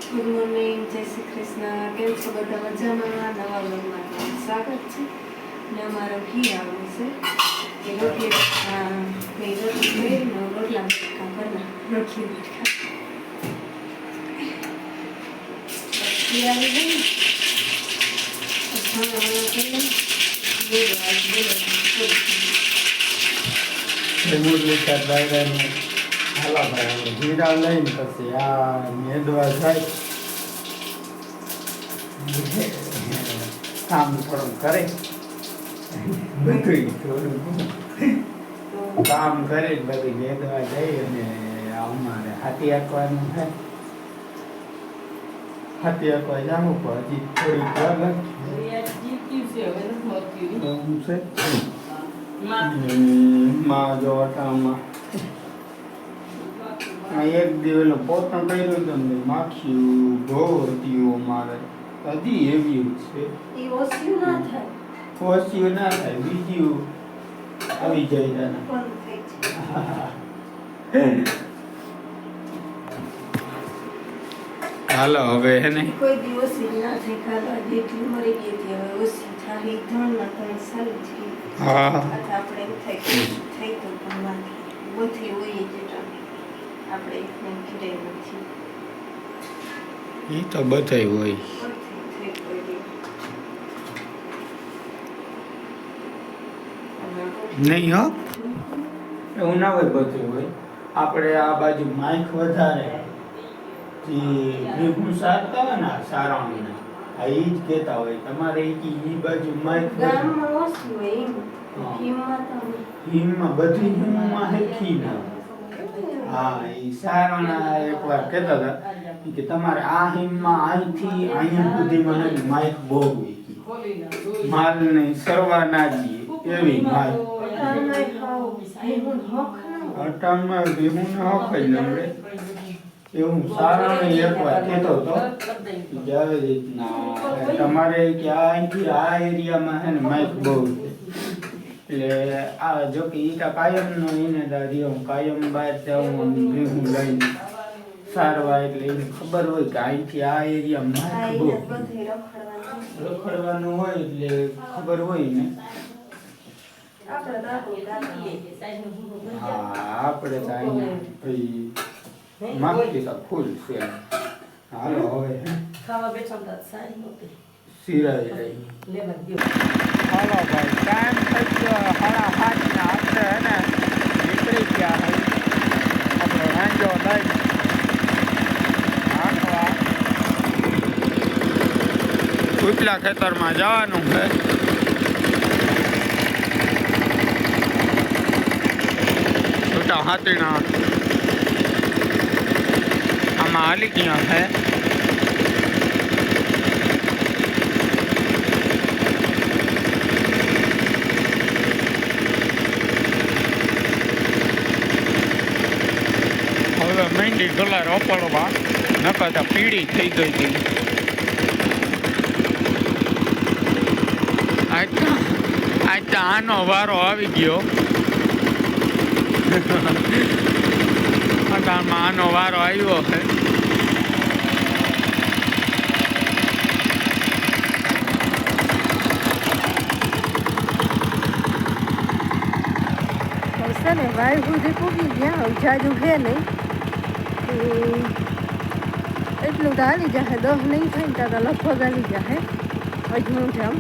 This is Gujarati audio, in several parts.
ગુડ મોર્નિંગ, જય શ્રી કૃષ્ણ. કેમ છો બધા? મજામાં? નવા વ્લોગમાં તમારું સ્વાગત છે. ને અમારો ઘી આવું છે કે રોટલી રોટલા બટકા બના રોટલી બટકા ઘી આવી ગઈ ને હાલા ભાઈ જીરા લઈને પછી આ મેદવા જાય કામ થોડું કરે બધું થોડું કામ કરે બધું મેદવા જાય અને અમારે હાથી આંકવાનું છે. હાથી આંકવા જાવું પણ હજી થોડીક વાર લાગે જોટામાં એક દિવસ પોતા કર્યું હતું ને માખ્યું ગોળતીઓ મારે હજી એવી છે ઓછું ના થાય બીજું આવી જાય હાલો હવે હે ને કોઈ દિવસ ના થઈ ખાવા જેટલી મરી ગઈ હતી હવે ઓછી થાય ધણમાં ઘણી સારી છે. હા આપણે એમ થાય કે થઈ તો પણ બધી હોય જેટા આપણે એકને ઘીરે નથી એ તો બધાય હોય નહીં હો એવું ના હોય બધું હોય. આપણે આ બાજુ માઇક વધારે ભેગું સારતા હોય ને સારાણીના આ એ જ કહેતા હોય તમારે એ બાજુ માઇક ગામમાં ઓછી હોય એમ હિમમાં બધી હિમમાં હેખી ના હા એ સારાણા એકવાર કહેતા હતા કે તમારે આ હિમમાં અહીંથી અહીંયા સુધીમાં માઇક બહુ માલને સરવા ના દઈએ એવી માઇક અટાણમાં ભેગું ના હખાઈ લમડે એવું સારાને એકવાર કહેતો હતો કે આવી રીતના તમારે કે અહીંથી આ એરિયામાં છે ને માઇક બહુ એટલે આ જો કે ઈટા કાયમનો એને દાદી હું કાયમ બહાર જાઉં ભેગું લઈને સારવા એટલે એને ખબર હોય કે અહીંથી આ એરિયામાં બહુ રખડવાનું હોય એટલે ખબર હોય ને હા આપણે તો અહીંયા માગતી તો ફૂલ છે. હાલો હવે ખાવા બેઠા સિરાઈ રહી હાલો ભાઈ ટાઈમ થઈ ગયો 7:30 ના આપણે હે ને નીકળી ગયા હોય આપણો રાંજો લઈ આખવા ઉપલા ખેતરમાં જવાનું છે. છૂટા હાથીના આમાં હાલી ગયા છે. હવે મહેંદી કલર ઓપડવા નકર પીળી થઈ ગઈ હતી. આજ તો આનો વારો આવી ગયો આનો વારો આવ્યો છે. ને વાયુ સુધી પૂગી ગયા જાજુ છે નહીં એટલું તો હાલી જશે 10 નહીં થાય ને ત્યાં લગભગ હાલી જશે અજનું જામ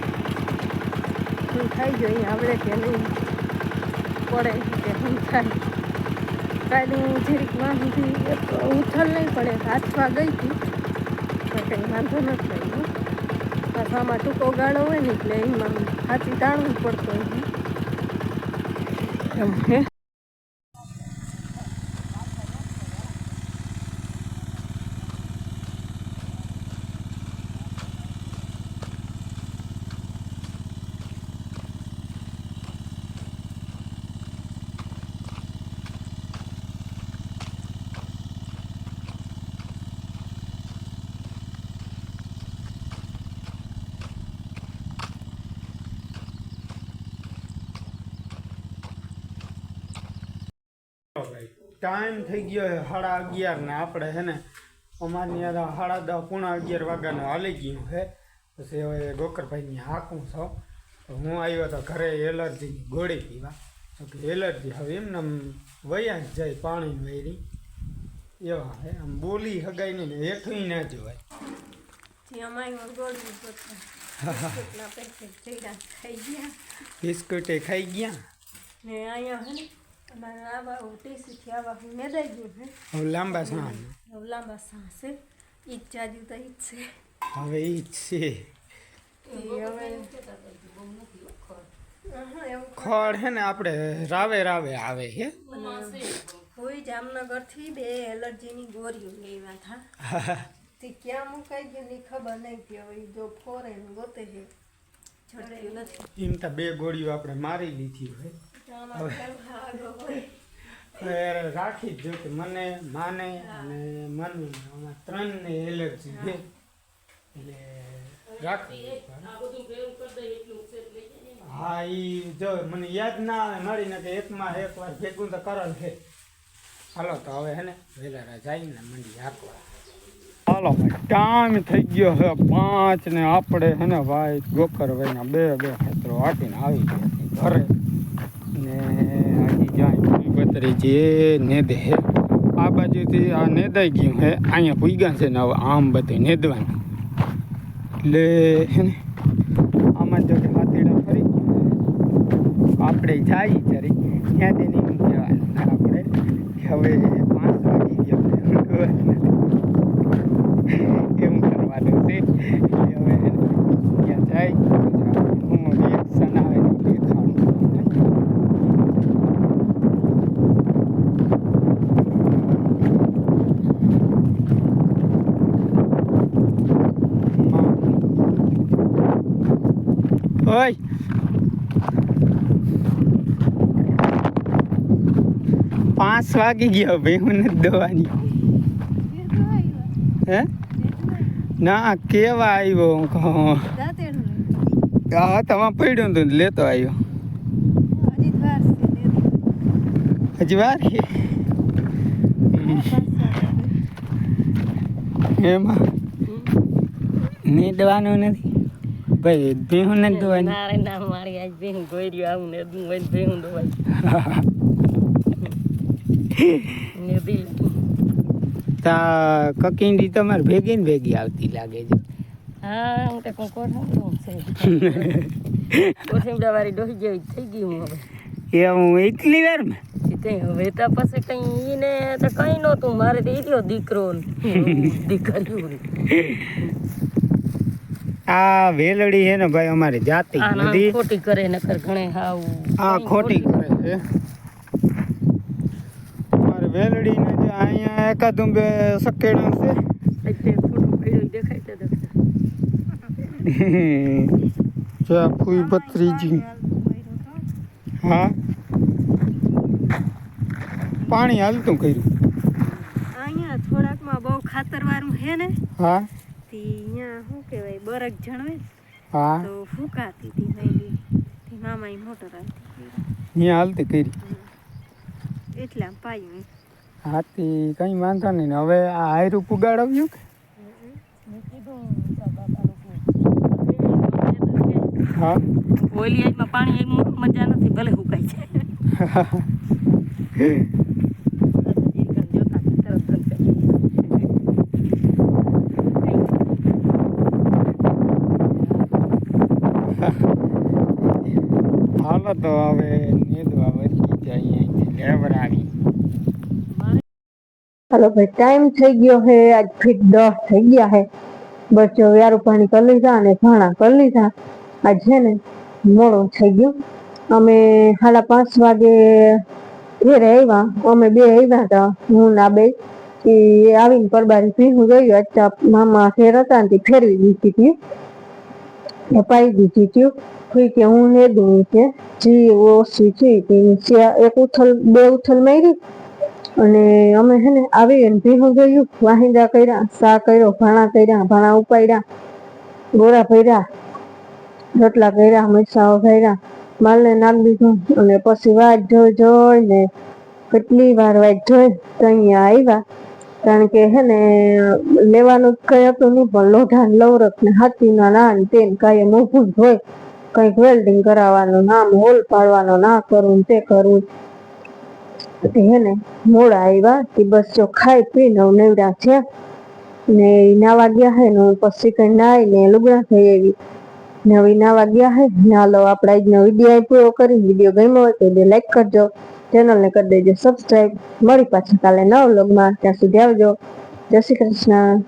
શું થાય જો અહીંયા આવડે કે નહીં પડે કે શું થાય કાલે જરીક માં સુધી ઉથલ નહીં પડે હાથમાં ગઈ હતી તો કંઈ વાંધો નથી આવ્યો. બસ આમાં ટૂંકો ગાળો હોય ને એટલે એમાં હાથી તાણવું પડતો એમ હે. ટાઈમ થઈ ગયો 11:30 ને આપણે હે ને અમારી યાર 10:30 પોણા 11 વાગ્યાનું હાલી ગયું છે. પછી હવે ગોકરભાઈની હાંકું છું. તો હું આવ્યો તો ઘરે એલર્જીની ગોળી પીવા. તો કે એલર્જી હવે એમને વયા જ જાય પાણી વહેરી એવા હે. આમ બોલી હગાઈ ને હેઠું ના જોવાય. બિસ્કુટે ખાઈ ગયા ને અહીંયા હે ને અમારે આવા ટીસીથી આવા હું મેદાઈ ગયું હે. હવે લાંબા સાં હવે લાંબા સાસ છે ઈ જ જાજુ તો ઈ જ છે. હવે ઈ જ છે. ખડ હે ને આપણે રાવે રાવે આવે હે. કોઈ જામનગરથી 2 એલર્જીની ગોળીઓ લેવા હતા. તે ક્યાં મુકાઈ ગયું ની ખબર નહીં કે હવે જો ફોરેન ગોતે છે છોડ્યું નથી. એમ તો 2 ગોળીઓ આપણે મારી લીધી હોય. હવે રાખી જ જો કે મને માને અને મનુ આમાં 3 ને એલર્જી છે એટલે રાખી. હા ઈ જો મને યાદ ના આવે મળીને કે એકમાં એકવાર ભેગું તો કરલ છે. હાલો તો હવે હે ને વેલા જઈને મંડી હાંકવા. હાલો ભાઈ ટાઈમ થઈ ગયો છે 5 ને આપણે હે ને ભાઈ ગોકરભાઈના 2 ખેતરો હાંકીને આવી ગયા ઘરે ને હજી જાય બતરી જે નેદે હે. આ બાજુથી આ નેદાઈ ગયું હે. અહીંયા પૂગ્યા છે ને હવે આમ બધું નેદવાનું એટલે હે ને આમાં જો કે હાથીડા ફરી આપણે જાય જરી ત્યાંથી નહીં કહેવાનું આપણે હવે 5 વાગી ગયો એમ કરવાનું છે. હવે ત્યાં જાય હું રિએક્શન આવે દેખાડું. ઓય 5 વાગી ગયા ભાઈ હું નથી દવાની. હે ના કેવા આવ્યો હું કહું હા તમારે પડ્યું હતું લેતો આવ્યો. હજી વાર છે એમાં નીંદવાનું નથી ભાઈ. ભેહું નથી દોવાની. ના મારી આજ ભેહું ગોળ્યું આવું ને ભેહું દોવાય તા કકીંડી તમારે ભેગી ને ભેગી આવતી લાગે છે. હા હું તો કોઠીમડા વાળી ડોહી જેવી થઈ ગઈ હું હવે. એ હું એટલી વાર માં કઈ હવે તો પછી કઈ ઈને તો કઈ નહોતું મારે તો ઈર્યો દીકરો દીકરીઓ. આ વેલડી છે ને ભાઈ અમારી જાતિ નથી. ખોટી કરે નકર ઘણે હાવ આ ખોટી કરે છે અમારે વેલડી ને જે અહીંયા એકાદું 2 સકેડા છે એટલે ફોટો પડ્યો દેખાય તો જો ફૂઈ બત્રીજી. હા પાણી હાલતું કર્યું અહીંયા થોડાકમાં બહુ ખાતરવાળું હે ને. હા અહીંયા શું કહેવાય બરક જણવે હા તો ફૂંકાતી હતી વહેલી મામા મોટર આવતી અહીંયા હાલતી કરી એટલે આમ પાયું. હાથી કઈ વાંધો નહીં. હવે આ આયરું પુગાડવ્યું કે હા ઓલી આઈમાં પાણી મજા નથી ભલે હુકાય છે. હાલો તો હવે નેદવા વધી જાય અહીંથી લેવરાવી. હાલો ભાઈ ટાઈમ થઈ ગયો છે આજ ફીટ 10 થઈ ગયા છે. બસ જો વ્યારું પાણી કરી લીધા અને ભાણા કરી લીધા. આજ છે ને મોડું થઈ ગયું. અમે 5:30 વાગે ઘેરે આવ્યા. અમે 2 આવ્યા હતા હું ના 2 એ આવીને પરબારી પીવું જોયું. અચ્છા મામા ફેર હતા ને ફેરવી દીધી હતી પાઈ દીધી હતી કે હું ને દઉં છે જે ઓછી છે એક ઉથલ 2 ઉથલ મારી અને અમે હે ને આવી ને ભીહું જોયું. વાહિંદા કર્યા, સા કર્યો, ભાણા ઉપાડ્યા, ગોળા ભર્યા, રોટલા કર્યા, મરચાં ભર્યા, માલને નાખી દીધું અને પછી વાટ જોઈ ને કેટલી વાર વાટ જોઈ તો અહીંયા આવ્યા કારણ કે હે ને લેવાનું કઈ હતું નહીં, પણ લોઢા ને લવરક ને હાથીના ના ને તે કાંઈ મોઘું જ હોય. કંઈક વેલ્ડિંગ કરાવવાનું, નામ હોલ પાડવાનો, ના કરવું તે કરવું. તે હે ને મોડા આવ્યા તે બસ જો ખાઈ પીને નવડા છે ને નાવા ગયા હે ને હું પછી કઈ નાઈ ને લુગડા થઈ આવી ને હવે નાવા ગયા હે ને. હાલો આપણે આજનો વિડીયો પૂરો કરી. વિડીયો ગમ્યો હોય તો લાઈક કરજો, ચેનલને કરી દેજો સબસ્ક્રાઈબ. મળી પાછા કાલે નવા વ્લોગમાં, ત્યાં સુધી આવજો. જય શ્રી કૃષ્ણ.